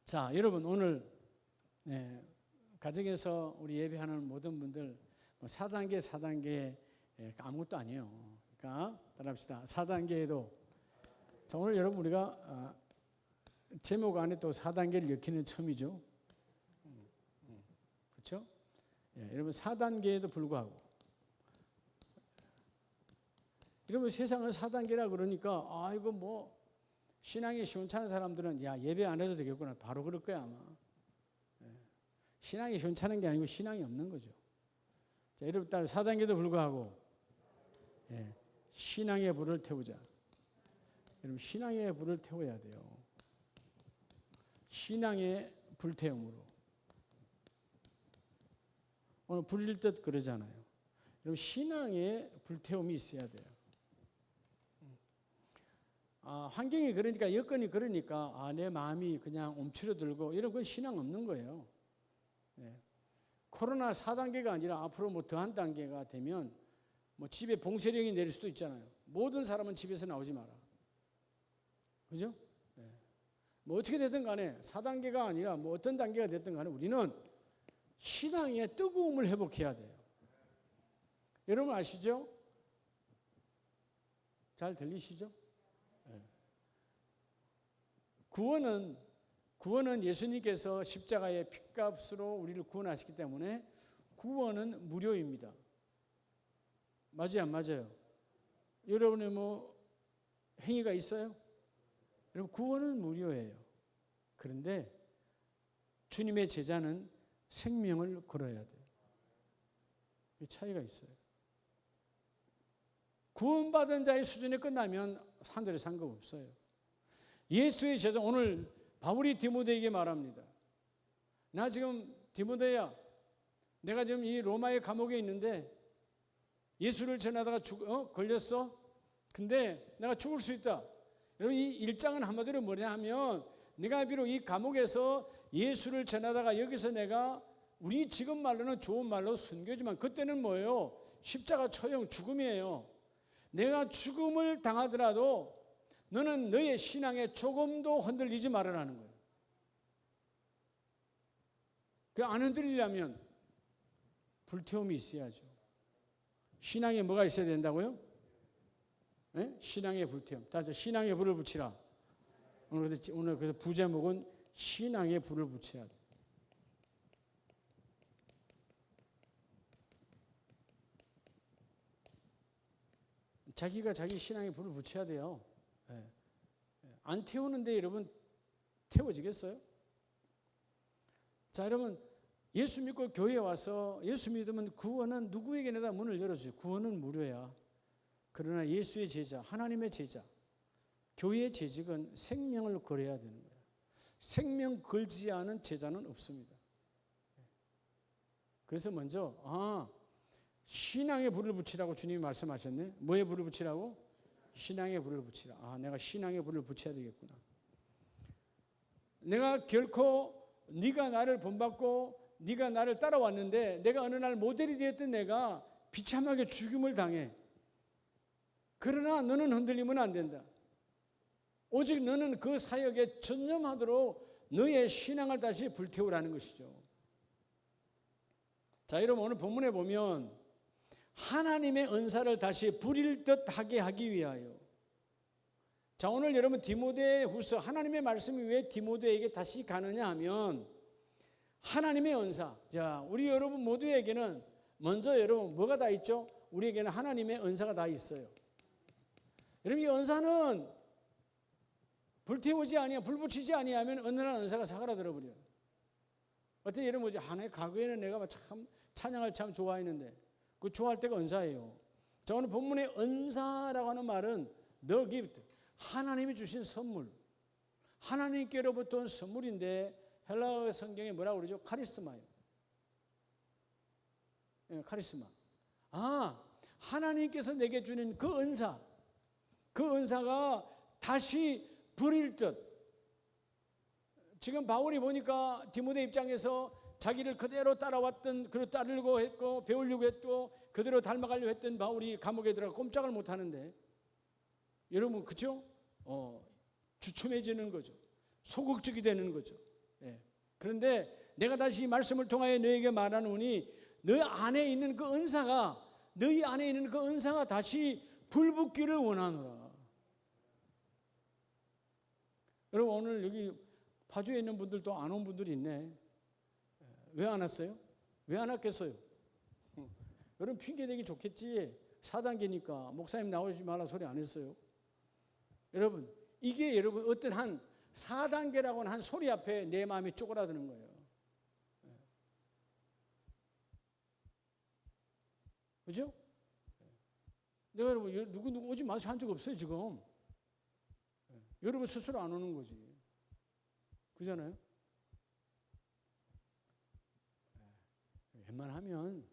자, 여러분 오늘 가정에서 우리 예배하는 모든 분들 4단계 아무것도 아니에요. 그러니까 따라합시다. 4단계에도 자, 오늘 여러분 우리가 제목 안에 또 4단계를 엮이는 처음이죠. 그렇죠? 여러분 4단계에도 불구하고 여러분 세상은 4단계라 그러니까 이거 뭐 신앙이 시원찮은 사람들은 야 예배 안 해도 되겠구나 바로 그럴 거야 아마. 신앙이 시원찮은 게 아니고 신앙이 없는 거죠. 자, 여러분 따라 4단계도 불구하고 신앙의 불을 태우자. 여러분 신앙의 불을 태워야 돼요. 신앙의 불태움으로. 오늘 불일 듯 그러잖아요. 여러분 신앙의 불태움이 있어야 돼요. 환경이 그러니까 여건이 그러니까 내 마음이 그냥 움츠러들고 이런 건 신앙 없는 거예요. 코로나 4단계가 아니라 앞으로 뭐 더한 단계가 되면 뭐 집에 봉쇄령이 내릴 수도 있잖아요. 모든 사람은 집에서 나오지 마라. 그죠? 뭐 어떻게 됐든 간에 4단계가 아니라 뭐 어떤 단계가 됐든 간에 우리는 신앙의 뜨거움을 회복해야 돼요. 여러분 아시죠? 잘 들리시죠? 구원은 예수님께서 십자가의 핏값으로 우리를 구원하시기 때문에 구원은 무료입니다. 맞아요, 안 맞아요? 여러분의 뭐 행위가 있어요? 여러분 구원은 무료예요. 그런데 주님의 제자는 생명을 걸어야 돼요. 이 차이가 있어요. 구원받은 자의 수준이 끝나면 하늘에 상관없어요. 예수의 제자 오늘 바울이 디모데에게 말합니다. 나 지금 디모데야 내가 지금 이 로마의 감옥에 있는데 예수를 전하다가 걸렸어? 근데 내가 죽을 수 있다. 여러분 이 일장은 한마디로 뭐냐 하면 내가 비록 이 감옥에서 예수를 전하다가 여기서 내가 우리 지금 말로는 좋은 말로 순교지만 그때는 뭐예요? 십자가 처형 죽음이에요. 내가 죽음을 당하더라도 너는 너의 신앙에 조금도 흔들리지 말아라는 거예요. 그 안 흔들리려면 불태움이 있어야죠. 신앙에 뭐가 있어야 된다고요? 신앙의 불태움. 다시 신앙의 불을 붙이라. 오늘 그래서 부제목은 신앙의 불을 붙여야 돼. 자기가 자기 신앙의 불을 붙여야 돼요. 안 태우는데 여러분 태워지겠어요? 자, 여러분 예수 믿고 교회에 와서 예수 믿으면 구원은 누구에게나 문을 열어줘요. 구원은 무료야. 그러나 예수의 제자, 하나님의 제자, 교회의 재직은 생명을 걸어야 되는 거예요. 생명 걸지 않은 제자는 없습니다. 그래서 먼저 신앙의 불을 붙이라고 주님이 말씀하셨네. 뭐에 불을 붙이라고? 신앙의 불을 붙이라. 내가 신앙의 불을 붙여야 되겠구나. 내가 결코 네가 나를 본받고 네가 나를 따라왔는데 내가 어느 날 모델이 되었던 내가 비참하게 죽임을 당해. 그러나 너는 흔들리면 안 된다. 오직 너는 그 사역에 전념하도록 너의 신앙을 다시 불태우라는 것이죠. 자, 여러분 오늘 본문에 보면 하나님의 은사를 다시 부릴 듯하게 하기 위하여. 자, 오늘 여러분 디모데후서 하나님의 말씀이 왜 디모데에게 다시 가느냐 하면 하나님의 은사. 자, 우리 여러분 모두에게는 먼저 여러분 뭐가 다 있죠? 우리에게는 하나님의 은사가 다 있어요. 여러분 이 은사는 불태우지 아니야, 불 붙이지 아니하면 어느 날 은사가 사그라들어 버려요. 어떤 예를 뭐지? 내 과거에는 내가 참 찬양을 참 좋아했는데 그 좋아할 때가 은사예요. 자, 오늘 본문의 은사라고 하는 말은 the gift, 하나님이 주신 선물, 하나님께로부터 온 선물인데 헬라어 성경에 뭐라고 그러죠? 카리스마예요. 카리스마. 하나님께서 내게 주는 그 은사, 그 은사가 다시 부릴 듯. 지금 바울이 보니까 디모데 입장에서 자기를 그대로 따라왔던, 그대로 따르려고 했고 배우려고 했고 그대로 닮아가려고 했던 바울이 감옥에 들어가 꼼짝을 못하는데 여러분 그죠? 주춤해지는 거죠. 소극적이 되는 거죠. 그런데 내가 다시 이 말씀을 통하여 너에게 말하노니 너 안에 있는 그 은사가 너희 안에 있는 그 은사가 다시 불붙기를 원하노라. 여러분 오늘 여기 파주에 있는 분들도 안 온 분들이 있네. 왜 안 왔어요? 왜 안 왔겠어요? 여러분 핑계대기 좋겠지. 4단계니까 목사님 나오지 말라 소리 안 했어요. 여러분 이게 여러분 어떤 한 4단계라고 하는 한 소리 앞에 내 마음이 쪼그라드는 거예요. 그죠? 내가 여러분 누구 오지 마세요 한 적 없어요 지금. 여러분 스스로 안 오는 거지. 그잖아요? 웬만하면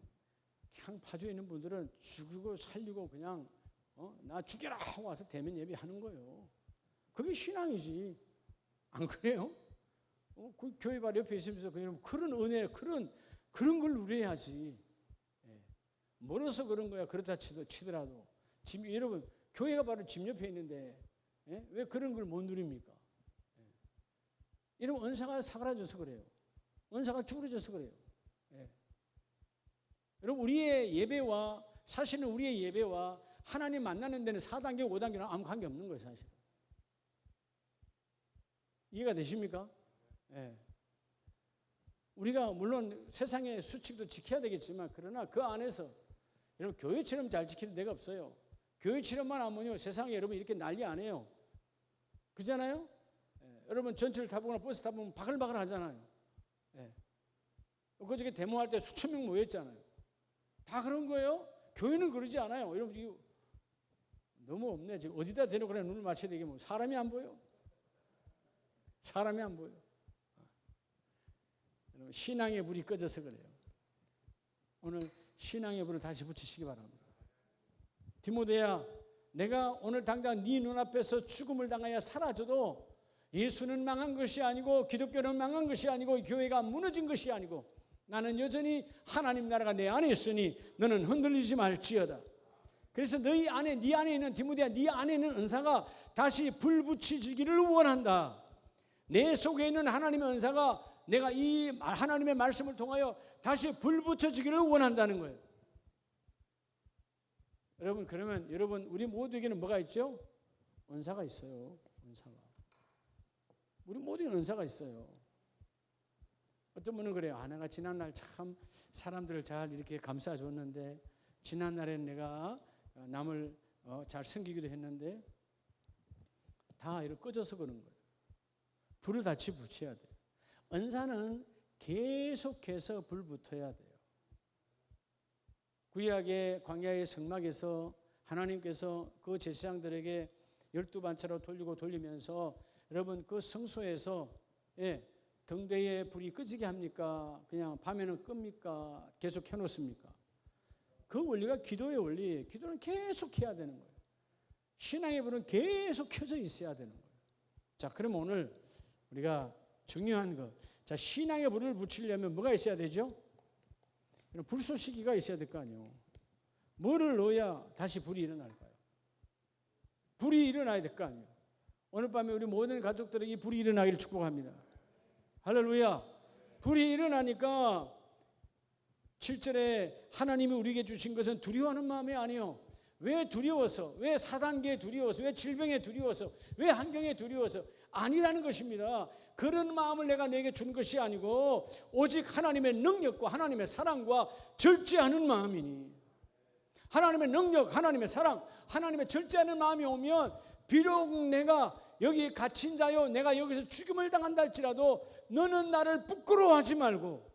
그냥 파주에 있는 분들은 죽이고 살리고 그냥 나 죽여라 하고 와서 대면 예배하는 거예요. 그게 신앙이지. 안 그래요? 그 교회 발 옆에 있으면서 그런 은혜, 그런 걸 누려야지. 멀어서 그런 거야. 그렇다 치더라도. 여러분, 교회가 바로 집 옆에 있는데, 왜 그런 걸 못 누립니까? 여러분, 은사가 사그라져서 그래요. 은사가 쭈그러져서 그래요. 여러분, 사실은 우리의 예배와 하나님 만나는 데는 4단계, 5단계는 아무 관계 없는 거예요, 사실. 이해가 되십니까? 우리가 물론 세상의 수칙도 지켜야 되겠지만, 그러나 그 안에서 여러분 교회처럼 잘 지키는 데가 없어요. 교회처럼만 하면요 세상에 여러분 이렇게 난리 안 해요. 그잖아요? 여러분 전철 타보거나 버스 타보면 바글바글 하잖아요. 그저께 데모할 때 수천 명 모였잖아요. 다 그런 거예요? 교회는 그러지 않아요. 여러분 이거 너무 없네. 지금 어디다 대놓고 그냥 눈을 맞춰야 되게 뭐 사람이 안 보여. 사람이 안 보여. 여러분 신앙의 불이 꺼져서 그래요. 오늘 신앙의 불을 다시 붙이시기 바랍니다. 디모데야, 내가 오늘 당장 네 눈앞에서 죽음을 당하여 사라져도 예수는 망한 것이 아니고 기독교는 망한 것이 아니고 교회가 무너진 것이 아니고 나는 여전히 하나님 나라가 내 안에 있으니 너는 흔들리지 말지어다. 그래서 네 안에 있는 디모데야, 네 안에 있는 은사가 다시 불붙이지기를 원한다. 내 속에 있는 하나님의 은사가 내가 이 하나님의 말씀을 통하여 다시 불붙어지기를 원한다는 거예요. 여러분 그러면 여러분 우리 모두에게는 뭐가 있죠? 은사가 있어요. 은사가. 우리 모두에게 은사가 있어요. 어떤 분은 그래요. 내가 지난날 참 사람들을 잘 이렇게 감싸줬는데 지난날에는 내가 남을 잘 섬기기도 했는데 다 이렇게 꺼져서 그런 거예요. 불을 다시 붙여야 돼요. 은사는 계속해서 불 붙어야 돼요. 구약의 광야의 성막에서 하나님께서 그 제사장들에게 12반차로 돌리면서 여러분 그 성소에서 등대에 불이 꺼지게 합니까? 그냥 밤에는 끕니까? 계속 켜놓습니까? 그 원리가 기도의 원리예요. 기도는 계속 해야 되는 거예요. 신앙의 불은 계속 켜져 있어야 되는 거예요. 자, 그럼 오늘 우리가 중요한 것. 자, 신앙의 불을 붙이려면 뭐가 있어야 되죠? 불쏘시개가 있어야 될 거 아니에요. 뭐를 넣어야 다시 불이 일어날까요? 불이 일어나야 될 거 아니에요. 오늘 밤에 우리 모든 가족들에게 이 불이 일어나기를 축복합니다. 할렐루야. 불이 일어나니까 7절에 하나님이 우리에게 주신 것은 두려워하는 마음이 아니요. 왜 두려워서? 왜 4단계에 두려워서? 왜 질병에 두려워서? 왜 환경에 두려워서? 아니라는 것입니다. 그런 마음을 내가 내게 준 것이 아니고 오직 하나님의 능력과 하나님의 사랑과 절제하는 마음이니 하나님의 능력, 하나님의 사랑, 하나님의 절제하는 마음이 오면 비록 내가 여기 갇힌 자요 내가 여기서 죽임을 당한다 할지라도 너는 나를 부끄러워하지 말고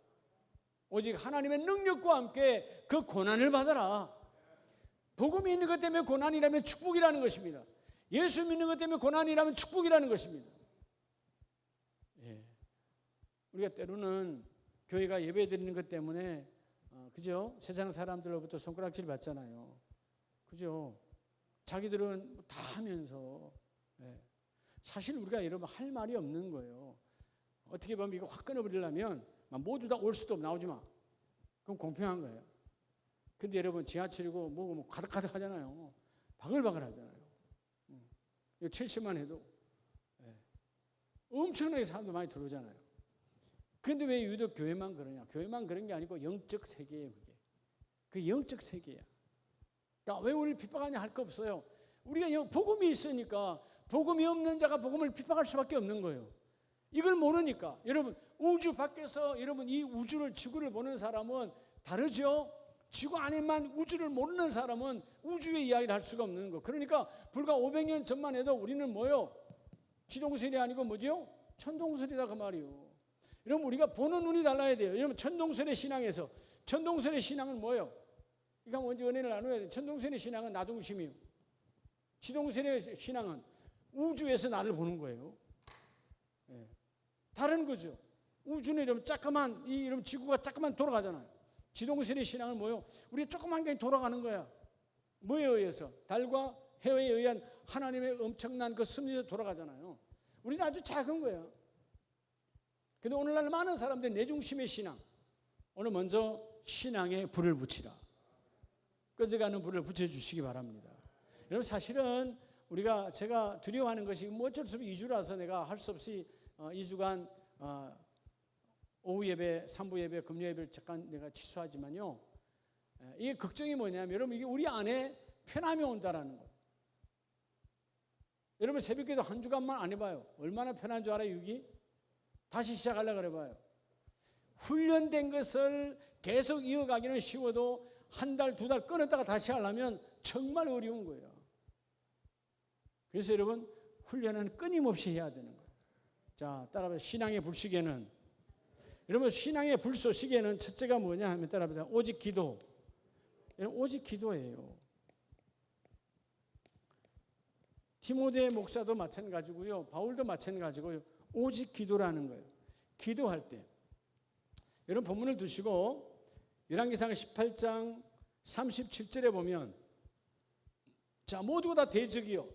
오직 하나님의 능력과 함께 그 고난을 받아라. 복음이 있는 것 때문에 고난이라면 축복이라는 것입니다. 예수 믿는 것 때문에 고난이라면 축복이라는 것입니다. 우리가 때로는 교회가 예배 드리는 것 때문에 그죠? 세상 사람들로부터 손가락질 받잖아요. 그죠? 자기들은 다 하면서 사실 우리가 여러분 할 말이 없는 거예요. 어떻게 보면 이거 확 끊어버리려면 모두 다 올 수도 없고 나오지 마. 그럼 공평한 거예요. 근데 여러분 지하철이고 뭐 가득가득 하잖아요. 바글바글 하잖아요. 이거 70만 해도 엄청나게 사람도 많이 들어오잖아요. 그런데 왜 유독 교회만 그러냐? 교회만 그런 게 아니고 영적 세계예요. 그게. 그 영적 세계야. 그러니까 왜 우리를 핍박하냐 할 거 없어요. 우리가 복음이 있으니까 복음이 없는 자가 복음을 핍박할 수밖에 없는 거예요. 이걸 모르니까. 여러분 우주 밖에서 여러분 이 우주를 지구를 보는 사람은 다르죠. 지구 안에만 우주를 모르는 사람은 우주의 이야기를 할 수가 없는 거. 그러니까 불과 500년 전만 해도 우리는 뭐요? 지동설이 아니고 뭐죠? 천동설이다 그 말이요. 여러분 우리가 보는 눈이 달라야 돼요. 여러분 천동설의 신앙에서 천동설의 신앙은 뭐예요? 이거 먼저 은혜를 나눠야 돼요. 천동설의 신앙은 나 중심이요. 지동설의 신앙은 우주에서 나를 보는 거예요. 예. 다른 거죠. 우주는 이러면 조그만 이러면 지구가 조그만 돌아가잖아요. 지동설의 신앙은 뭐예요? 우리 조그만 게 돌아가는 거야. 뭐에 의해서? 달과 해에 의한 하나님의 엄청난 그 섭리에서 돌아가잖아요. 우리는 아주 작은 거야. 근데 오늘날 많은 사람들이 내 중심의 신앙. 오늘 먼저 신앙에 불을 붙이라. 꺼져가는 불을 붙여주시기 바랍니다. 여러분 사실은 제가 두려워하는 것이 뭐 어쩔 수 없이 2주라서 내가 할 수 없이 2주간 오후 예배, 3부 예배, 금요 예배를 잠깐 내가 취소하지만요. 이게 걱정이 뭐냐면 여러분 이게 우리 안에 편함이 온다라는 거예요. 여러분 새벽기도 한 주간만 안 해봐요. 얼마나 편한 줄 알아요? 6이? 다시 시작하려고 그래봐요. 훈련된 것을 계속 이어가기는 쉬워도 한 달, 2달 끊었다가 다시 하려면 정말 어려운 거예요. 그래서 여러분 훈련은 끊임없이 해야 되는 거예요. 자, 따라서 신앙의 불시계는 여러분 신앙의 불쏘시개는 첫째가 뭐냐 하면 따라서 오직 기도. 오직 기도예요. 디모데 목사도 마찬가지고요. 바울도 마찬가지고요. 오직 기도라는 거예요. 기도할 때. 여러분 본문을 두시고 열왕기상 18장 37절에 보면 자 모두가 다 대적이요.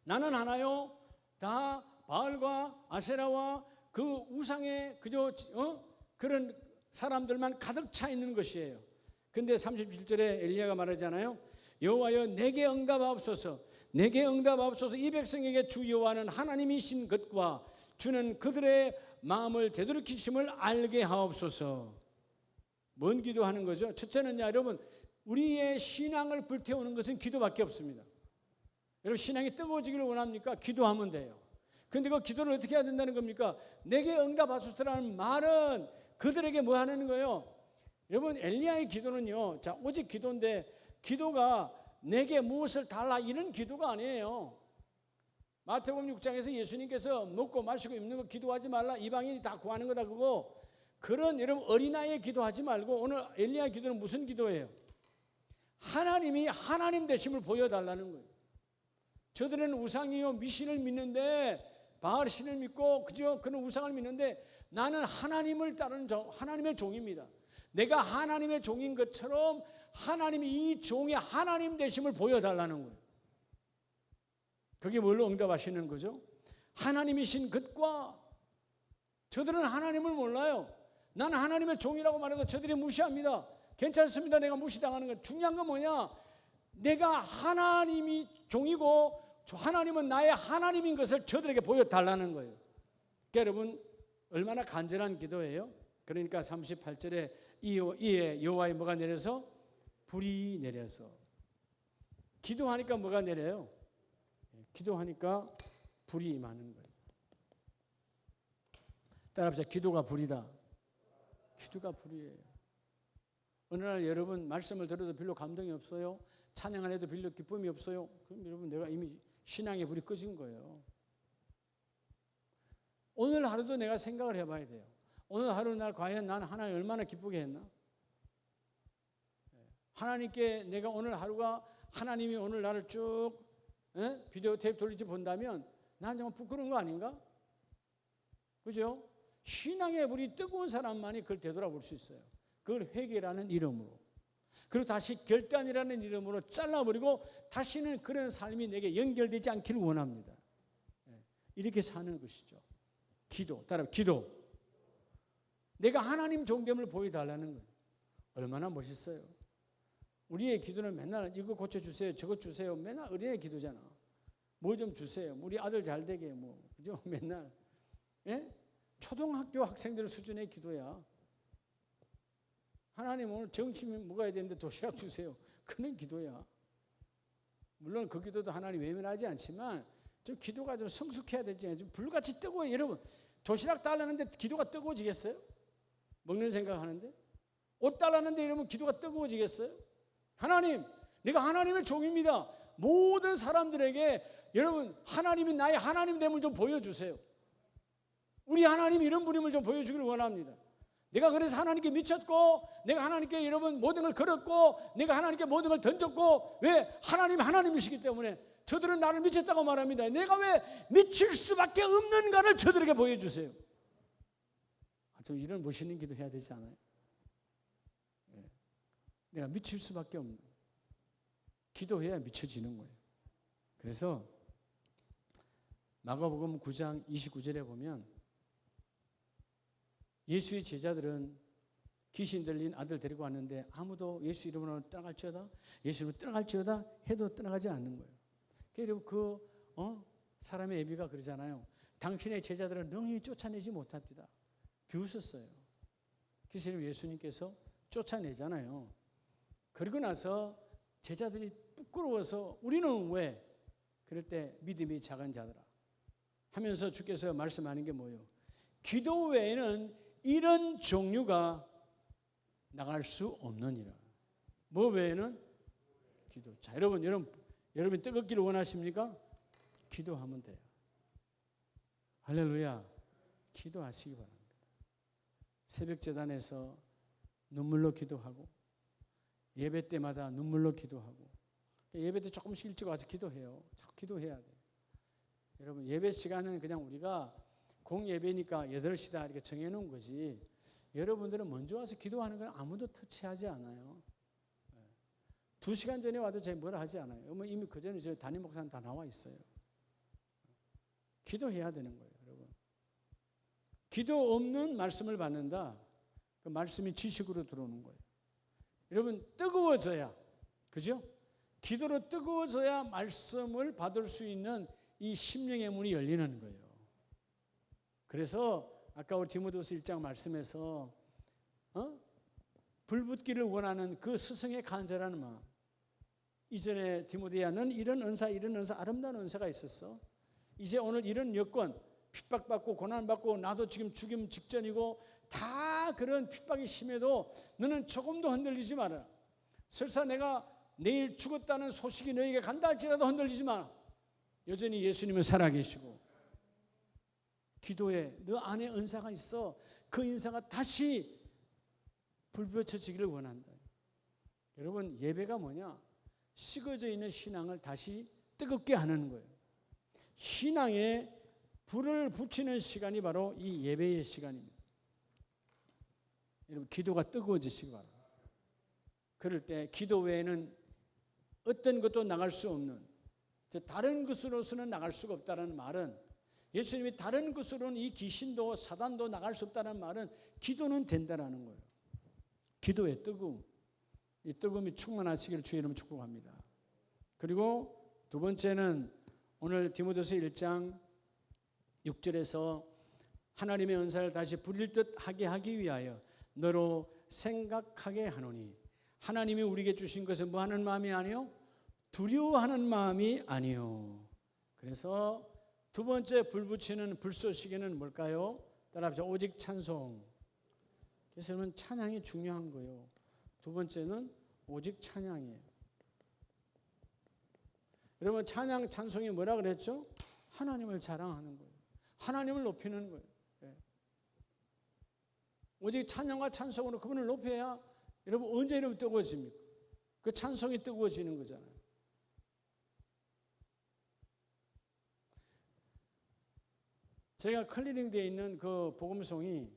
나는 하나요. 다 바알과 아세라와 그 우상의 그런 사람들만 가득 차 있는 것이에요. 근데 37절에 엘리야가 말하잖아요. 여호와여 내게 응답하옵소서. 내게 응답하옵소서. 이 백성에게 주 여호와는 하나님이신 것과 주는 그들의 마음을 되돌이키심을 알게 하옵소서. 뭔 기도하는 거죠? 첫째는요, 여러분 우리의 신앙을 불태우는 것은 기도밖에 없습니다. 여러분 신앙이 뜨거워지기를 원합니까? 기도하면 돼요. 그런데 그 기도를 어떻게 해야 된다는 겁니까? 내게 응답하소서라는 말은 그들에게 뭐 하는 거예요? 여러분 엘리야의 기도는요, 자 오직 기도인데 기도가 내게 무엇을 달라 이런 기도가 아니에요. 마태복음 6장에서 예수님께서 먹고 마시고 입는 거 기도하지 말라 이방인이 다 구하는 거다 그거 그런 여러분 어린아이의 기도하지 말고 오늘 엘리야의 기도는 무슨 기도예요? 하나님이 하나님 되심을 보여달라는 거예요. 저들은 우상이요 미신을 믿는데 바알 신을 믿고 그저 그런 우상을 믿는데 나는 하나님을 따르는 하나님의 종입니다. 내가 하나님의 종인 것처럼 하나님이 이 종의 하나님 되심을 보여달라는 거예요. 그게 뭘로 응답하시는 거죠? 하나님이신 것과 저들은 하나님을 몰라요. 나는 하나님의 종이라고 말해도 저들이 무시합니다. 괜찮습니다. 내가 무시당하는 건 중요한 건 뭐냐? 내가 하나님이 종이고 하나님은 나의 하나님인 것을 저들에게 보여달라는 거예요. 그러니까 여러분 얼마나 간절한 기도예요? 그러니까 38절에 이에 여호와의 뭐가 내려서? 불이 내려서. 기도하니까 뭐가 내려요? 기도하니까 불이 임하는 거예요. 따라합시다. 기도가 불이다. 기도가 불이에요. 어느 날 여러분 말씀을 들어도 별로 감동이 없어요. 찬양을 해도 별로 기쁨이 없어요. 그럼 여러분 내가 이미 신앙의 불이 꺼진 거예요. 오늘 하루도 내가 생각을 해봐야 돼요. 오늘 하루 날 과연 난 하나님 얼마나 기쁘게 했나? 하나님께 내가 오늘 하루가 하나님이 오늘 나를 쭉 비디오 테이프 돌리지 본다면 난 정말 부끄러운 거 아닌가? 그죠? 신앙의 불이 뜨거운 사람만이 그걸 되돌아볼 수 있어요. 그걸 회개라는 이름으로. 그리고 다시 결단이라는 이름으로 잘라버리고 다시는 그런 삶이 내게 연결되지 않기를 원합니다. 이렇게 사는 것이죠. 기도, 따라 기도. 내가 하나님 종됨을 보여달라는 거예요. 얼마나 멋있어요. 우리의 기도는 맨날 이거 고쳐주세요, 저거 주세요. 맨날 어린애 기도잖아. 뭐 좀 주세요. 우리 아들 잘 되게 뭐 그죠? 맨날. 예? 초등학교 학생들 수준의 기도야. 하나님 오늘 점심 먹어야 되는데 도시락 주세요. 그런 기도야. 물론 그 기도도 하나님 외면하지 않지만 좀 기도가 좀 성숙해야 되지. 좀 불같이 뜨거워요. 여러분, 도시락 달라는데 기도가 뜨거워지겠어요? 먹는 생각하는데? 옷 달라는데 이러면 기도가 뜨거워지겠어요? 하나님, 내가 하나님의 종입니다. 모든 사람들에게 여러분, 하나님이 나의 하나님됨을 좀 보여주세요. 우리 하나님이 이런 분임을 좀 보여주기를 원합니다. 내가 그래서 하나님께 미쳤고, 내가 하나님께 여러분 모든 걸 걸었고, 내가 하나님께 모든 걸 던졌고, 왜? 하나님이시기 때문에 저들은 나를 미쳤다고 말합니다. 내가 왜 미칠 수밖에 없는가를 저들에게 보여주세요. 좀 이런 멋있는 기도 해야 되지 않아요? 내가 미칠 수밖에 없는, 기도해야 미쳐지는 거예요. 그래서 마가복음 9장 29절에 보면 예수의 제자들은 귀신 들린 아들 데리고 왔는데 아무도 예수 이름으로 떠나갈지어다, 예수 이름으로 떠나갈지어다 해도 떠나가지 않는 거예요. 그리고 사람의 예비가 그러잖아요. 당신의 제자들은 능히 쫓아내지 못합니다. 비웃었어요. 그래서 예수님께서 쫓아내잖아요. 그리고 나서 제자들이 부끄러워서 우리는 왜? 그럴 때 믿음이 작은 자들아 하면서 주께서 말씀하는 게 뭐예요? 기도 외에는 이런 종류가 나갈 수 없느니라. 뭐 외에는? 기도. 자, 여러분 뜨겁기를 원하십니까? 기도하면 돼요. 할렐루야. 기도하시기 바랍니다. 새벽 제단에서 눈물로 기도하고, 예배 때마다 눈물로 기도하고, 예배 때 조금씩 일찍 와서 기도해요. 자꾸 기도해야 돼요. 여러분, 예배 시간은 그냥 우리가 공예배니까 8시다 이렇게 정해놓은 거지, 여러분들은 먼저 와서 기도하는 건 아무도 터치하지 않아요. 2시간 전에 와도 제가 뭐라 하지 않아요. 이미 그 전에 저 담임 목사는 다 나와 있어요. 기도해야 되는 거예요, 여러분. 기도 없는 말씀을 받는다. 그 말씀이 지식으로 들어오는 거예요. 여러분, 뜨거워져야, 그죠? 기도로 뜨거워져야 말씀을 받을 수 있는 이 심령의 문이 열리는 거예요. 그래서 아까 우리 디모데후서 1장 말씀에서 불붙기를 원하는 그 스승의 간절한 마음. 이전에 디모데야, 넌 이런 은사 아름다운 은사가 있었어. 이제 오늘 이런 여건, 핍박받고 고난받고 나도 지금 죽임 직전이고 다 그런 핍박이 심해도 너는 조금도 흔들리지 마라. 설사 내가 내일 죽었다는 소식이 너에게 간다 할지라도 흔들리지 마라. 여전히 예수님은 살아계시고 기도에 너 안에 은사가 있어. 그 은사가 다시 불붙여지기를 원한다. 여러분, 예배가 뭐냐? 식어져 있는 신앙을 다시 뜨겁게 하는 거예요. 신앙에 불을 붙이는 시간이 바로 이 예배의 시간입니다. 여러분, 기도가 뜨거워지시기 바랍니다. 그럴 때 기도 외에는 어떤 것도 나갈 수 없는, 다른 것으로서는 나갈 수가 없다는 말은, 예수님이 다른 것으로는 이 귀신도 사단도 나갈 수 없다는 말은 기도는 된다는 거예요. 기도의 뜨거움, 이 뜨거움이 충만하시기를 주의 이름으로 축복합니다. 그리고 두 번째는 오늘 디모데후서 1장 6절에서 하나님의 은사를 다시 부릴 듯 하게 하기 위하여 너로 생각하게 하노니, 하나님이 우리에게 주신 것은 뭐 하는 마음이 아니요? 두려워하는 마음이 아니요. 그래서 두 번째 불붙이는 불쏘시개는 뭘까요? 따라합시다. 오직 찬송. 그래서 여러분, 찬양이 중요한 거예요. 두 번째는 오직 찬양이에요. 여러분, 찬양, 찬송이 뭐라 그랬죠? 하나님을 자랑하는 거예요. 하나님을 높이는 거예요. 네. 오직 찬양과 찬송으로 그분을 높여야 여러분 언제 이러면 뜨거워집니까? 그 찬송이 뜨거워지는 거잖아요. 제가 클리닝되어 있는 그 복음송이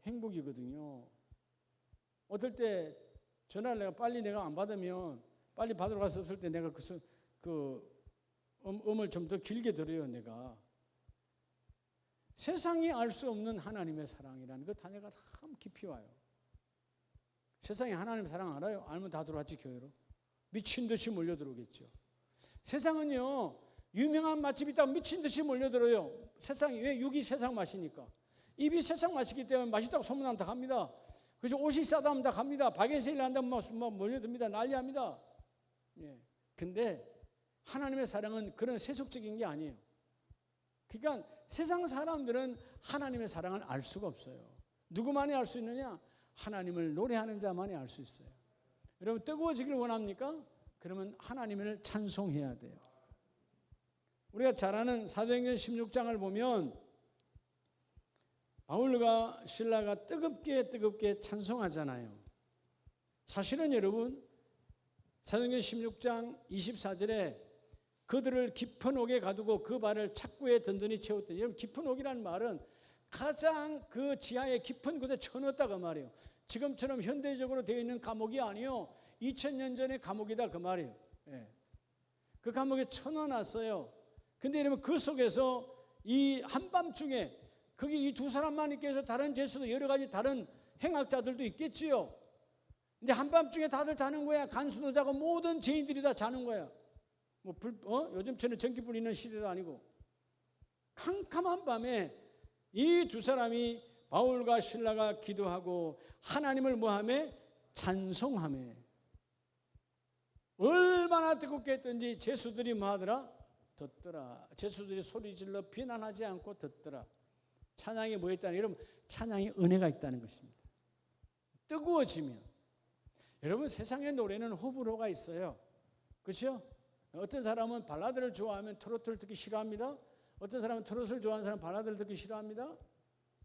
행복이거든요. 어떨 때 전화를 빨리 내가 안 받으면 빨리 받으러 갈 수 없을 때 내가 음을 좀 더 길게 들어요. 내가 세상이 알 수 없는 하나님의 사랑이라는 그 단어가 참 깊이 와요. 세상에 하나님의 사랑 알아요? 알면 다 들어왔지. 교회로 미친 듯이 몰려 들어오겠죠. 세상은요, 유명한 맛집이 있다고 미친 듯이 몰려들어요. 세상이 왜? 육이 세상 맛이니까. 입이 세상 맛이기 때문에 맛있다고 소문나면 다 갑니다. 그래서 옷이 싸다 하면 다 갑니다. 박앤세일 한다면 막 몰려듭니다. 난리합니다. 예. 근데 하나님의 사랑은 그런 세속적인 게 아니에요. 그러니까 세상 사람들은 하나님의 사랑을 알 수가 없어요. 누구만이 알 수 있느냐? 하나님을 노래하는 자만이 알 수 있어요. 여러분 뜨거워지길 원합니까? 그러면 하나님을 찬송해야 돼요. 우리가 잘 아는 사도행전 16장을 보면 바울과 실라가 뜨겁게 찬송하잖아요. 사실은 여러분 사도행전 16장 24절에 그들을 깊은 옥에 가두고 그 발을 착고에 든든히 채웠더니, 여러분 깊은 옥이라는 말은 가장 그 지하에 깊은 곳에 쳐넣었다 그 말이에요. 지금처럼 현대적으로 되어 있는 감옥이 아니요 2000년 전의 감옥이다 그 말이에요. 예. 그 감옥에 쳐넣어놨어요. 근데 여러분 그 속에서 이 한밤중에 거기 이 두 사람만 있게 해서 다른 죄수도 여러 가지 다른 행악자들도 있겠지요. 근데 한밤중에 다들 자는 거야. 간수도 자고 모든 죄인들이 다 자는 거야. 요즘처럼 전기불 있는 시대도 아니고 캄캄한 밤에 이 두 사람이 바울과 실라가 기도하고 하나님을 뭐하며? 찬송하며. 얼마나 뜨겁게 했던지 죄수들이 뭐하더라? 듣더라. 죄수들이 소리질러 비난하지 않고 듣더라. 찬양이 뭐였다는, 여러분 찬양이 은혜가 있다는 것입니다. 뜨거워지면. 여러분 세상의 노래는 호불호가 있어요. 그렇죠? 어떤 사람은 발라드를 좋아하면 트로트를 듣기 싫어합니다. 어떤 사람은 트로트를 좋아하는 사람은 발라드를 듣기 싫어합니다.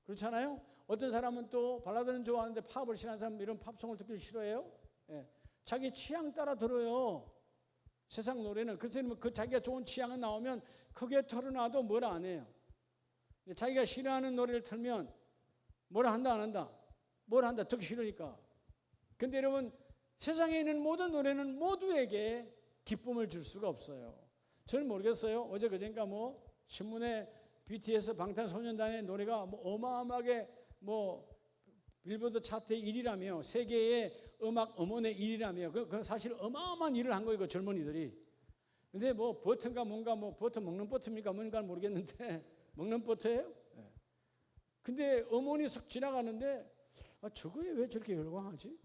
그렇잖아요? 어떤 사람은 또 발라드는 좋아하는데 팝을 싫어하는 사람은 이런 팝송을 듣기 싫어해요. 예. 자기 취향 따라 들어요. 세상 노래는. 그래서 그 자기가 좋은 취향은 나오면 크게 털어놔도 뭐라 안 해요. 자기가 싫어하는 노래를 틀면 뭐라 한다 안 한다? 뭐라 한다? 듣기 싫으니까. 근데 여러분 세상에 있는 모든 노래는 모두에게 기쁨을 줄 수가 없어요. 저는 모르겠어요. 어제 그젠가 신문에 BTS 방탄소년단의 노래가 어마어마하게 빌보드 차트 1위라며 세계의 음악 음원의 1위라며 그건 사실 어마어마한 일을 한 거예요. 그 젊은이들이. 근데 버터인가 뭔가 버터 먹는 버터입니까 뭔가 모르겠는데 먹는 버터예요? 네. 근데 음원이 싹 지나가는데 저거에 왜 저렇게 열광하지?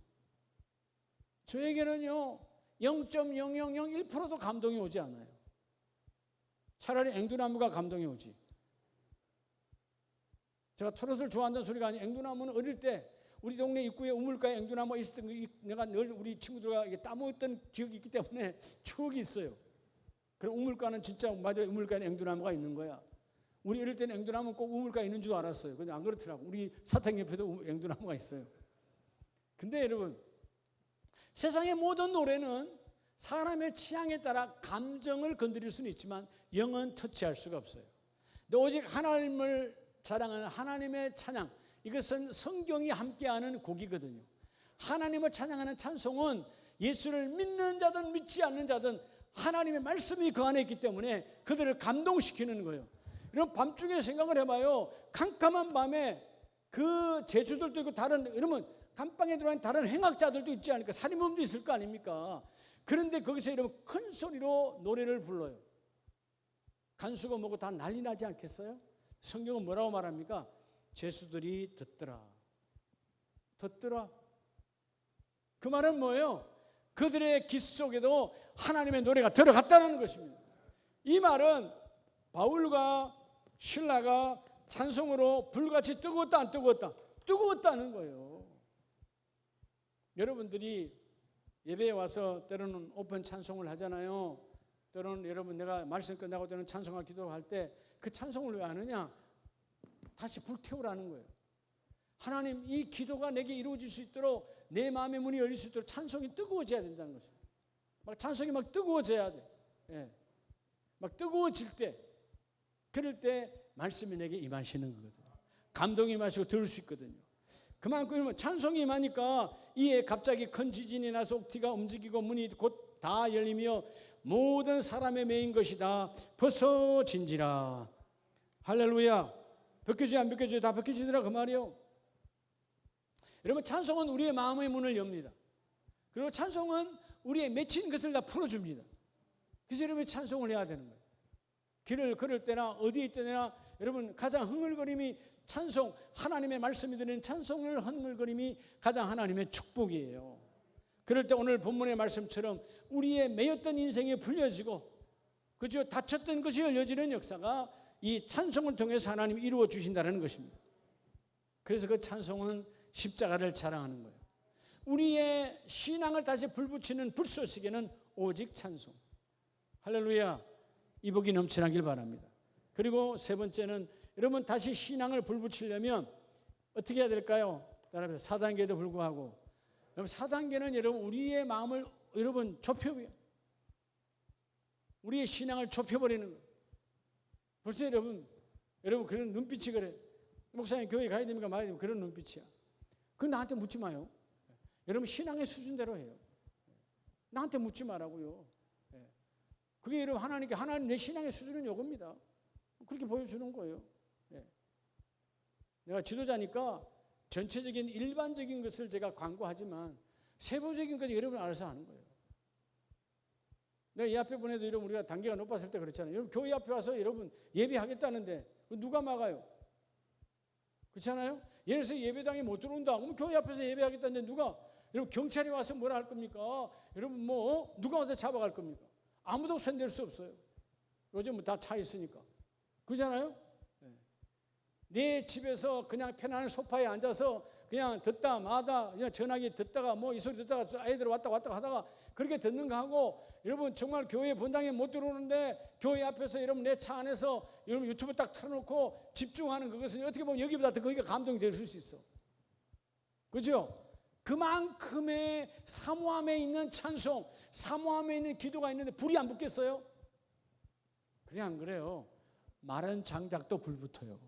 저에게는요 0.0001%도 감동이 오지 않아요. 차라리 앵두나무가 감동이 오지. 제가 트롯을 좋아한다는 소리가 아니에요. 앵두나무는 어릴 때 우리 동네 입구에 우물가에 앵두나무가 있었던 거 내가 늘 우리 친구들과 따먹었던 기억이 있기 때문에 추억이 있어요. 그럼 우물가는 진짜 맞아요. 우물가에 앵두나무가 있는 거야. 우리 어릴 때는 앵두나무는 꼭 우물가에 있는 줄 알았어요. 근데 안 그렇더라고. 우리 사탕 옆에도 앵두나무가 있어요. 근데 여러분 세상의 모든 노래는 사람의 취향에 따라 감정을 건드릴 수는 있지만 영은 터치할 수가 없어요. 근데 오직 하나님을 자랑하는 하나님의 찬양, 이것은 성경이 함께하는 곡이거든요. 하나님을 찬양하는 찬송은 예수를 믿는 자든 믿지 않는 자든 하나님의 말씀이 그 안에 있기 때문에 그들을 감동시키는 거예요. 여러분 밤중에 생각을 해봐요. 캄캄한 밤에 그 제주들도 있고 다른, 여러분 감방에 들어간 다른 행악자들도 있지 않을까? 살인범도 있을 거 아닙니까? 그런데 거기서 여러분 큰 소리로 노래를 불러요. 간수고 뭐고 다 난리 나지 않겠어요? 성경은 뭐라고 말합니까? 제수들이 듣더라. 듣더라. 그 말은 뭐예요? 그들의 귀 속에도 하나님의 노래가 들어갔다는 것입니다. 이 말은 바울과 실라가 찬송으로 불같이 뜨거웠다 안 뜨거웠다? 뜨거웠다는 거예요. 여러분들이 예배에 와서 때로는 오픈 찬송을 하잖아요. 때로는 여러분 내가 말씀 끝나고 때로는 찬송과 기도할 때 그 찬송을 왜 하느냐? 다시 불태우라는 거예요. 하나님 이 기도가 내게 이루어질 수 있도록 내 마음의 문이 열릴 수 있도록 찬송이 뜨거워져야 된다는 것입니다. 막 찬송이 막 뜨거워져야 돼. 예. 막 뜨거워질 때 그럴 때 말씀이 내게 임하시는 거거든요. 감동이 임하시고 들을 수 있거든요. 그만큼 찬송이 임하니까 이에 갑자기 큰 지진이 나서 옥티가 움직이고 문이 곧 다 열리며 모든 사람의 매인 것이 다 벗어진지라. 할렐루야. 벗겨지지 안 벗겨지지 다 벗겨지더라 그 말이요. 여러분 찬송은 우리의 마음의 문을 엽니다. 그리고 찬송은 우리의 맺힌 것을 다 풀어줍니다. 그래서 여러분이 찬송을 해야 되는 거예요. 길을 걸을 때나 어디에 있더나 여러분 가장 흥얼거림이 찬송, 하나님의 말씀이 드리는 찬송을 흥얼거림이 가장 하나님의 축복이에요. 그럴 때 오늘 본문의 말씀처럼 우리의 매였던 인생이 풀려지고 그죠? 닫혔던 것이 열려지는 역사가 이 찬송을 통해서 하나님이 이루어 주신다는 것입니다. 그래서 그 찬송은 십자가를 자랑하는 거예요. 우리의 신앙을 다시 불붙이는 불쏘시개는 오직 찬송. 할렐루야. 이 복이 넘쳐나길 바랍니다. 그리고 세 번째는 여러분 다시 신앙을 불붙이려면 어떻게 해야 될까요? 따라해서 4단계에도 불구하고 여러분 4단계는 여러분 우리의 마음을 여러분 좁혀버려요. 우리의 신앙을 좁혀버리는 거예요. 벌써 여러분 그런 눈빛이 그래. 목사님 교회 가야 됩니까 말아야 됩니까? 그런 눈빛이야. 그건 나한테 묻지 마요. 여러분 신앙의 수준대로 해요. 나한테 묻지 말라고요. 그게 여러분 하나님 내 신앙의 수준은 요겁니다. 그렇게 보여주는 거예요. 내가 지도자니까 전체적인 일반적인 것을 제가 광고하지만 세부적인 것은 여러분 알아서 하는 거예요. 내가 이 앞에 보내도 여러분 우리가 단계가 높았을 때 그렇잖아요. 여러분 교회 앞에 와서 여러분 예배하겠다는데 누가 막아요? 그렇잖아요? 예를 들어서 예배당에 못 들어온다. 그럼 교회 앞에서 예배하겠다는데 누가 여러분 경찰이 와서 뭐라 할 겁니까? 여러분 누가 와서 잡아갈 겁니까? 아무도 손댈 수 없어요. 요즘은 다 차 있으니까. 그렇잖아요? 내 집에서 그냥 편안한 소파에 앉아서 그냥 듣다 마다 그냥 전화기 듣다가 이 소리 듣다가 아이들 왔다 하다가 그렇게 듣는 거 하고 여러분 정말 교회 본당에 못 들어오는데 교회 앞에서 여러분 내 차 안에서 여러분 유튜브 딱 틀어놓고 집중하는 그것은 어떻게 보면 여기보다 더 거기가 감동이 될 수 있어. 그죠? 그만큼의 사모함에 있는 찬송, 사모함에 있는 기도가 있는데 불이 안 붙겠어요? 그래 안 그래요? 마른 장작도 불 붙어요.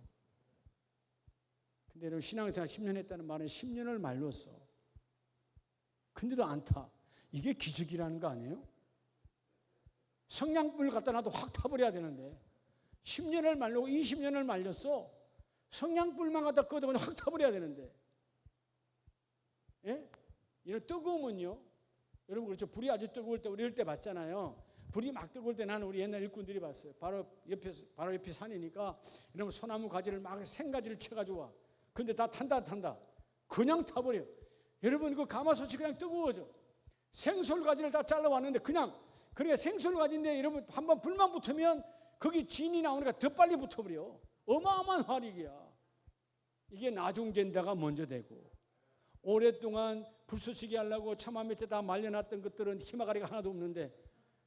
근데 여러분 신앙생활 10년 했다는 말은 10년을 말렸어. 근데도 안 타. 이게 기적이라는 거 아니에요? 성냥불 갖다 놔도 확 타버려야 되는데 10년을 말리고 20년을 말렸어. 성냥불만 갖다 꺼도 그냥 확 타버려야 되는데 예? 이런 뜨거우면요. 여러분 그렇죠. 불이 아주 뜨거울 때 우리 어릴 때 봤잖아요. 불이 막 뜨거울 때 나는 우리 옛날 일꾼들이 봤어요. 바로 옆이 산이니까 이러면 소나무 가지를 막 생가지를 쳐가지고 와. 근데 다 탄다. 그냥 타버려. 여러분 그 가마솥이 그냥 뜨거워져. 생솔 가지를 다 잘라왔는데 그러니까 생솔 가지인데 여러분 한번 불만 붙으면 거기 진이 나오니까 더 빨리 붙어버려. 어마어마한 화력이야. 이게 나중된다가 먼저 되고 오랫동안 불쏘시개 하려고 처마 밑에 다 말려놨던 것들은 희마가리가 하나도 없는데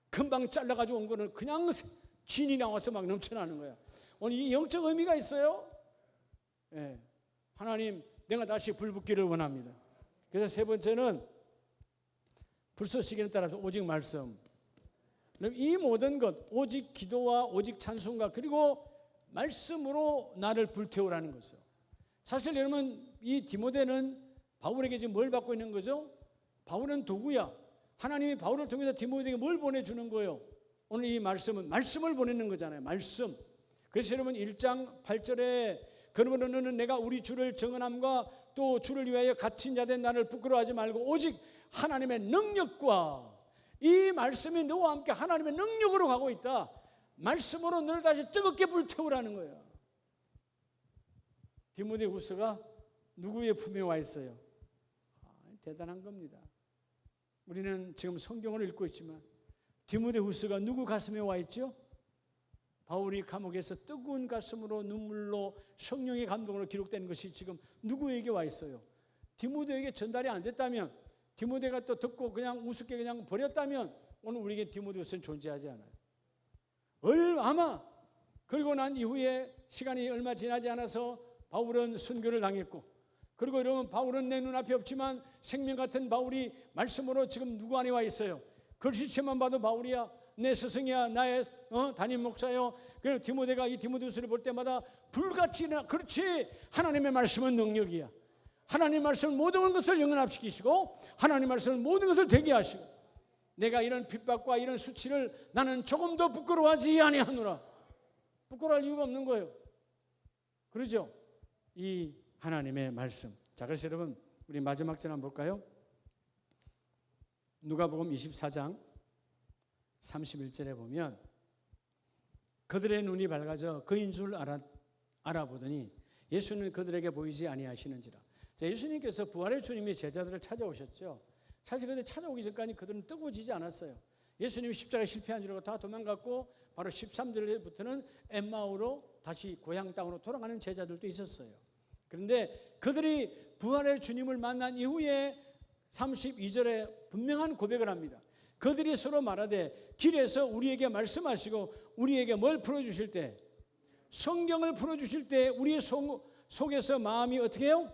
금방 잘라가지고 온 거는 그냥 진이 나와서 막 넘쳐나는 거야. 오늘 이 영적 의미가 있어요. 예. 하나님 내가 다시 불 붙기를 원합니다. 그래서 세 번째는 불쏘시개는 따라서 오직 말씀. 이 모든 것 오직 기도와 오직 찬송과 그리고 말씀으로 나를 불태우라는 거죠. 사실 여러분 이 디모데는 바울에게 지금 뭘 받고 있는 거죠? 바울은 도구야. 하나님이 바울을 통해서 디모데에게 뭘 보내주는 거예요? 오늘 이 말씀은 말씀을 보내는 거잖아요. 말씀. 그래서 여러분 1장 8절에 그러므로 너는 내가 우리 주를 정언함과 또 주를 위하여 갇힌 자된 나를 부끄러워하지 말고 오직 하나님의 능력과 이 말씀이 너와 함께 하나님의 능력으로 가고 있다. 말씀으로 너를 다시 뜨겁게 불태우라는 거예요. 디모데후서가 누구의 품에 와 있어요? 대단한 겁니다. 우리는 지금 성경을 읽고 있지만 디모데후서가 누구 가슴에 와 있죠? 바울이 감옥에서 뜨거운 가슴으로 눈물로 성령의 감동으로 기록된 것이 지금 누구에게 와 있어요? 디모데에게 전달이 안 됐다면 디모데가 또 듣고 그냥 우습게 그냥 버렸다면 오늘 우리에게 디모데후서는 존재하지 않아요. 아마 그리고 난 이후에 시간이 얼마 지나지 않아서 바울은 순교를 당했고 그리고 여러분 바울은 내 눈앞에 없지만 생명 같은 바울이 말씀으로 지금 누구 안에 와 있어요? 글씨체만 봐도 바울이야. 내 스승이야. 나의 담임 목사요. 그리고 디모데가 이 디모데후서를 볼 때마다 불같이 그렇지. 하나님의 말씀은 능력이야. 하나님의 말씀은 모든 것을 영원합시키시고 하나님의 말씀은 모든 것을 되게 하시고 내가 이런 핍박과 이런 수치를 나는 조금 더 부끄러워하지 아니하노라. 부끄러워할 이유가 없는 거예요. 그러죠? 이 하나님의 말씀. 자, 그래서 여러분 우리 마지막 절 한번 볼까요? 누가복음 24장 31절에 보면 그들의 눈이 밝아져 그인 줄 알아보더니 예수는 그들에게 보이지 아니하시는지라. 자, 예수님께서 부활의 주님이 제자들을 찾아오셨죠. 사실 그때 찾아오기 전까지 그들은 뜨거워지지 않았어요. 예수님이 십자가에 실패한 줄 알고 다 도망갔고 바로 13절부터는 엠마오로 다시 고향 땅으로 돌아가는 제자들도 있었어요. 그런데 그들이 부활의 주님을 만난 이후에 32절에 분명한 고백을 합니다. 그들이 서로 말하되 길에서 우리에게 말씀하시고 우리에게 뭘 풀어주실 때, 성경을 풀어주실 때 우리 속에서 마음이 어떻게 해요?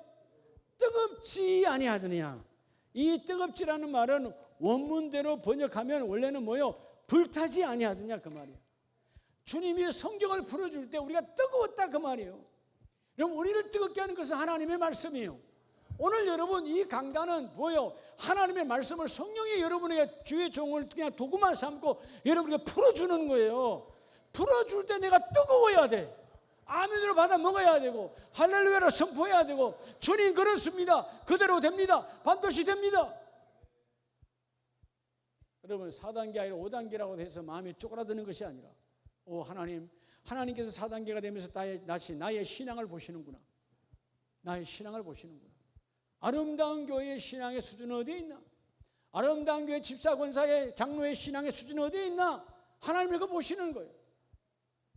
뜨겁지 아니하더냐. 이 뜨겁지라는 말은 원문대로 번역하면 원래는 뭐요? 불타지 아니하더냐 그 말이에요. 주님이 성경을 풀어줄 때 우리가 뜨거웠다 그 말이에요. 여러분, 우리를 뜨겁게 하는 것은 하나님의 말씀이에요. 오늘 여러분 이 강단은 뭐예요? 하나님의 말씀을 성령이 여러분에게 주의 종을 그냥 도구만 삼고 여러분에게 풀어주는 거예요. 풀어줄 때 내가 뜨거워야 돼. 아멘으로 받아 먹어야 되고 할렐루야로 선포해야 되고 주님 그렇습니다. 그대로 됩니다. 반드시 됩니다. 여러분 4단계 아니라 5단계라고 해서 마음이 쪼그라드는 것이 아니라 하나님께서 4단계가 되면서 나의 신앙을 보시는구나. 나의 신앙을 보시는구나. 아름다운 교회의 신앙의 수준은 어디에 있나? 아름다운 교회 집사 권사의 장로의 신앙의 수준은 어디에 있나? 하나님이 그거 보시는 거예요.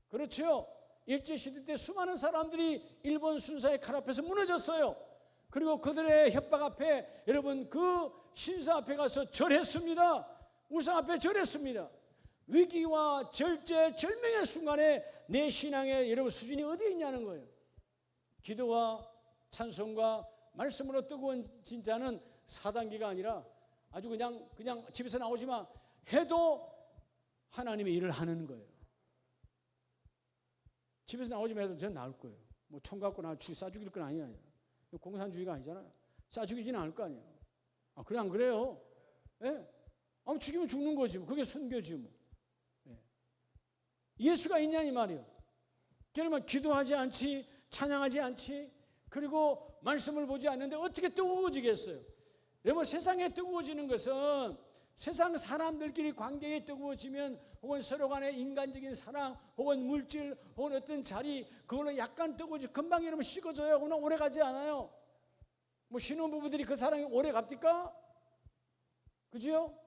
그렇죠? 일제시대 때 수많은 사람들이 일본 순사의 칼 앞에서 무너졌어요. 그리고 그들의 협박 앞에 여러분 그 신사 앞에 가서 절했습니다. 우상 앞에 절했습니다. 위기와 절제, 절명의 순간에 내 신앙의 여러분 수준이 어디에 있냐는 거예요. 기도와 찬송과 말씀으로 뜨거운 진짜는 4단계가 아니라 아주 그냥 집에서 나오지만 해도 하나님의 일을 하는 거예요. 집에서 나오지만 해도 전 나올 거예요. 뭐 총 갖고 나 싸 죽일 건 아니야. 공산주의가 아니잖아요. 싸 죽이지는 않을 거 아니에요. 그래 안 그래요? 예? 죽이면 죽는 거지. 그게 순교지 뭐. 예. 예수가 있냐 이 말이에요. 그러면 기도하지 않지, 찬양하지 않지, 그리고 말씀을 보지 않는데 어떻게 뜨거워지겠어요? 여러분 세상에 뜨거워지는 것은 세상 사람들끼리 관계에 뜨거워지면 혹은 서로 간의 인간적인 사랑 혹은 물질 혹은 어떤 자리 그걸로 약간 뜨거워지고 금방 이러면 식어져요. 그러나 오래 가지 않아요. 뭐 신혼부부들이 그 사랑이 오래 갑니까? 그죠?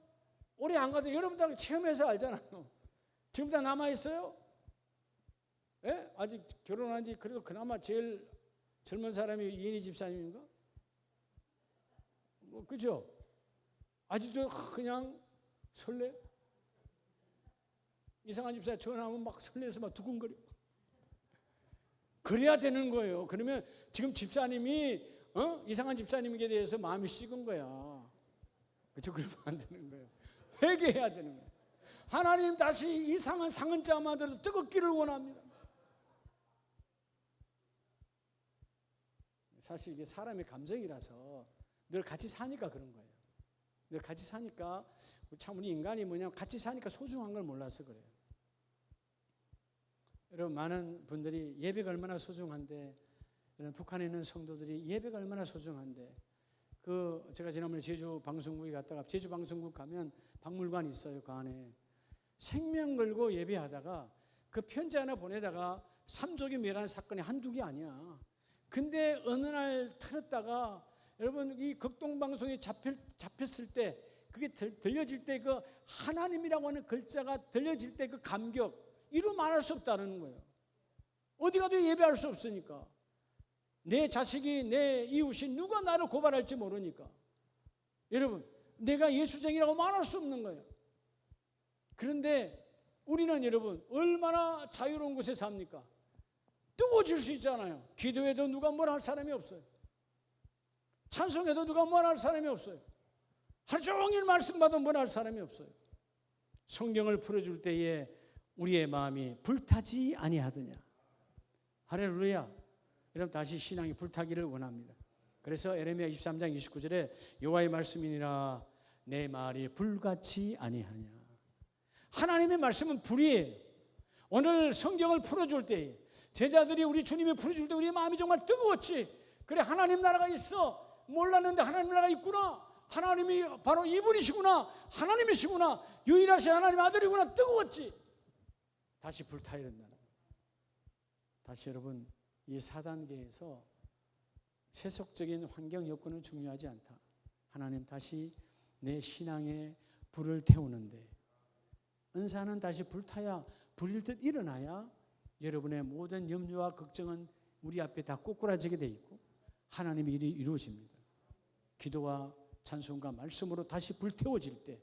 오래 안 가도 여러분 다 체험해서 알잖아요. 지금 다 남아있어요? 예? 아직 결혼한 지 그래도 그나마 제일 젊은 사람이 이인희 집사님인가? 뭐 그죠? 아직도 그냥 설레? 이상한 집사에 전화하면 막 설레서 막 두근거려. 그래야 되는 거예요. 그러면 지금 집사님이 이상한 집사님에 대해서 마음이 식은 거야. 그렇죠? 그러면 안 되는 거예요. 회개해야 되는 거예요. 하나님 다시 이상한 상흔자마들도 뜨겁기를 원합니다. 사실 이게 사람의 감정이라서 늘 같이 사니까 그런 거예요. 늘 같이 사니까 참 우리 인간이 뭐냐면 같이 사니까 소중한 걸 몰라서 그래요. 여러분 많은 분들이 예배가 얼마나 소중한데, 북한에 있는 성도들이 예배가 얼마나 소중한데, 제가 지난번에 제주 방송국에 갔다가 제주 방송국 가면 박물관이 있어요. 그 안에 생명 걸고 예배하다가 그 편지 하나 보내다가 삼족이 멸하는 사건이 한두 개 아니야. 근데 어느 날 틀었다가 여러분 이 극동방송이 잡혔을 때 그게 들려질 때 그 하나님이라고 하는 글자가 들려질 때 그 감격 이루 말할 수 없다는 거예요. 어디 가도 예배할 수 없으니까. 내 자식이 내 이웃이 누가 나를 고발할지 모르니까. 여러분 내가 예수쟁이라고 말할 수 없는 거예요. 그런데 우리는 여러분 얼마나 자유로운 곳에 삽니까? 뜨거워질 수 있잖아요. 기도해도 누가 뭘 할 사람이 없어요. 찬송해도 누가 뭘 할 사람이 없어요. 하루 종일 말씀 받아도 뭘 할 사람이 없어요. 성경을 풀어줄 때에 우리의 마음이 불타지 아니하더냐. 할렐루야. 여러분 다시 신앙이 불타기를 원합니다. 그래서 에레미야 23장 29절에 여호와의 말씀이니라 내 말이 불같이 아니하냐. 하나님의 말씀은 불이에요. 오늘 성경을 풀어줄 때 제자들이 우리 주님이 풀어줄 때 우리의 마음이 정말 뜨거웠지. 그래 하나님 나라가 있어. 몰랐는데 하나님 나라가 있구나. 하나님이 바로 이분이시구나. 하나님이시구나. 유일하신 하나님 아들이구나. 뜨거웠지. 다시 불타야 된다는 거예요. 다시 여러분, 이 4단계에서 세속적인 환경 여건은 중요하지 않다. 하나님 다시 내 신앙의 불을 태우는데 은사는 다시 불타야, 불일 듯 일어나야 여러분의 모든 염려와 걱정은 우리 앞에 다 꼬꾸라지게 돼 있고 하나님의 일이 이루어집니다. 기도와 찬송과 말씀으로 다시 불태워질 때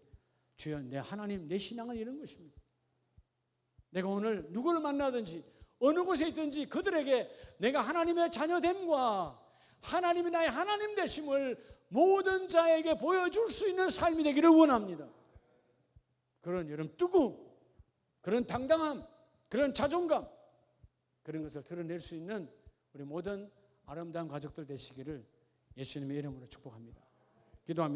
주여, 내 하나님, 내 신앙은 이런 것입니다. 내가 오늘 누구를 만나든지 어느 곳에 있든지 그들에게 내가 하나님의 자녀됨과 하나님이 나의 하나님 되심을 모든 자에게 보여줄 수 있는 삶이 되기를 원합니다. 그런 여러분 뜨거움, 그런 당당함, 그런 자존감, 그런 것을 드러낼 수 있는 우리 모든 아름다운 가족들 되시기를 예수님의 이름으로 축복합니다. 기도합니다.